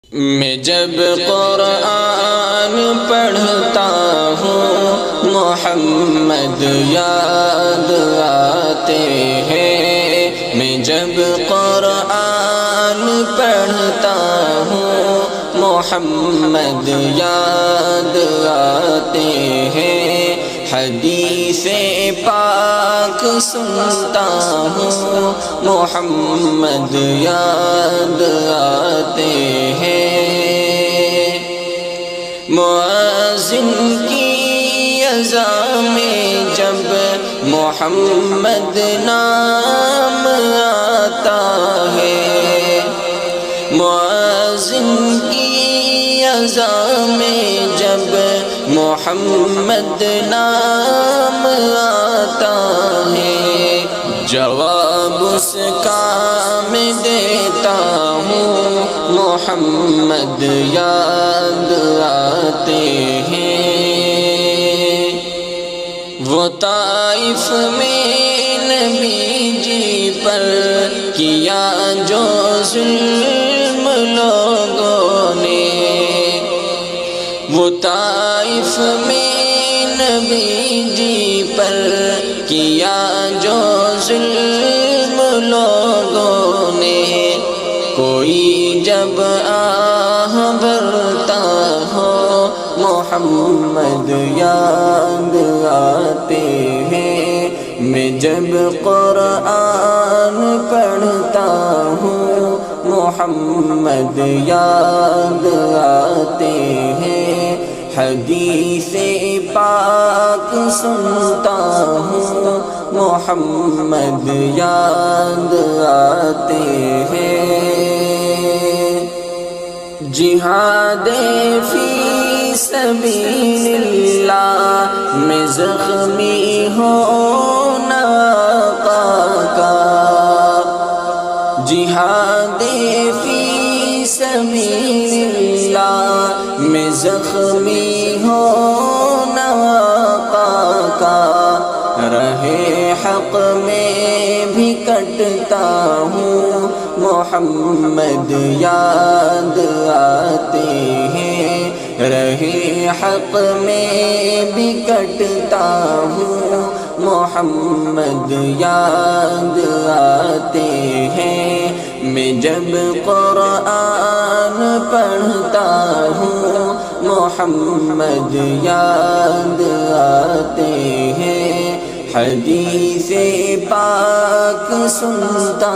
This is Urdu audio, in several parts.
میں جب قرآن پڑھتا ہوں محمد یاد آتے ہیں۔ میں جب قرآن پڑھتا ہوں محمد یاد آتے ہیں۔ حدیث پاک سنتا ہوں محمد یاد آتے ہیں۔ مؤذن کی اذان میں جب محمد نام آتا ہے، مؤذن کی اذان میں جب محمد نام آتا ہے، جواب اس کا میں دیتا ہوں محمد یاد آتے ہیں۔ وہ طائف میں نبی جی پر کیا جو ظلم لوگوں نے، وہ طائف میں نبی جی پر کیا جو ظلم لوگوں نے، کوئی جب آہ بھرتا ہو محمد یاد آتے ہیں۔ میں جب قرآن پڑھتا ہوں محمد یاد آتے ہیں۔ حدیث پاک سنتا ہوں محمد یاد آتے ہیں۔ جہاد فی سبیل اللہ میں زخمی ہونا آقا کا، جہاد فی سبیل اللہ میں زخمی ہونا آقا کا، رہے حق میں بھی کٹتا ہوں محمد یاد آتے ہیں۔ رہے حق میں بھی کٹتا ہوں محمد یاد آتے ہیں۔ میں جب قرآن پڑھتا ہوں محمد یاد آتے ہیں۔ حدیث پاک سنتا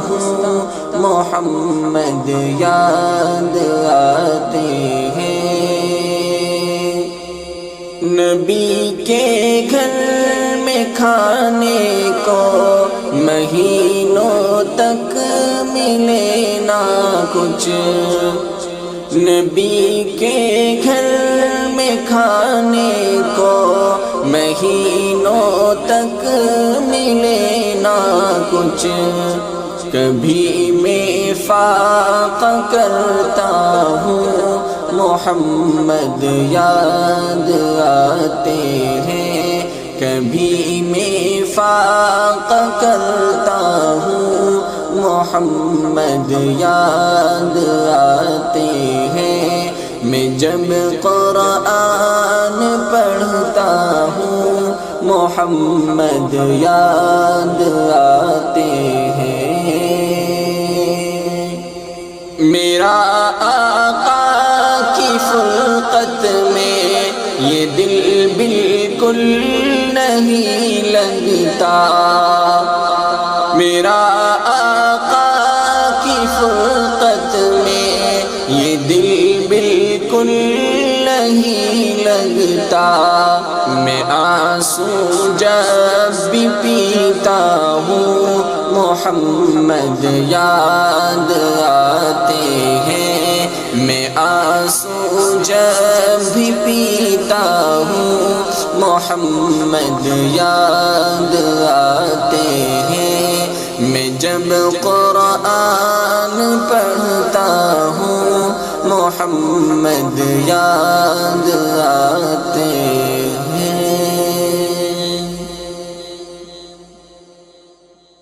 ہوں محمد یاد آتے ہیں۔ نبی کے گھر میں کھانے کو مہینوں تک ملے نہ کچھ، نبی کے گھر میں کھانے کو مہینوں تک ملے نہ کچھ، کبھی میں فاقہ کرتا ہوں محمد یاد آتے ہیں۔ کبھی میں فاقہ کرتا ہوں محمد یاد آتے ہیں۔ میں جب قرآن پڑھتا ہوں محمد یاد آتے ہیں۔ میرا آقا کی فرقت میں یہ دل بالکل نہیں لگتا، میرا آقا کی فرقت میں یہ دل بالکل نہیں لگتا۔ میں آنسو جب بھی پیتا ہوں محمد یاد آتے ہیں۔ میں آنسو جب بھی پیتا ہوں محمد یاد آتے ہیں۔ میں جب قرآن پڑھتا ہوں محمد یاد آتے ہیں۔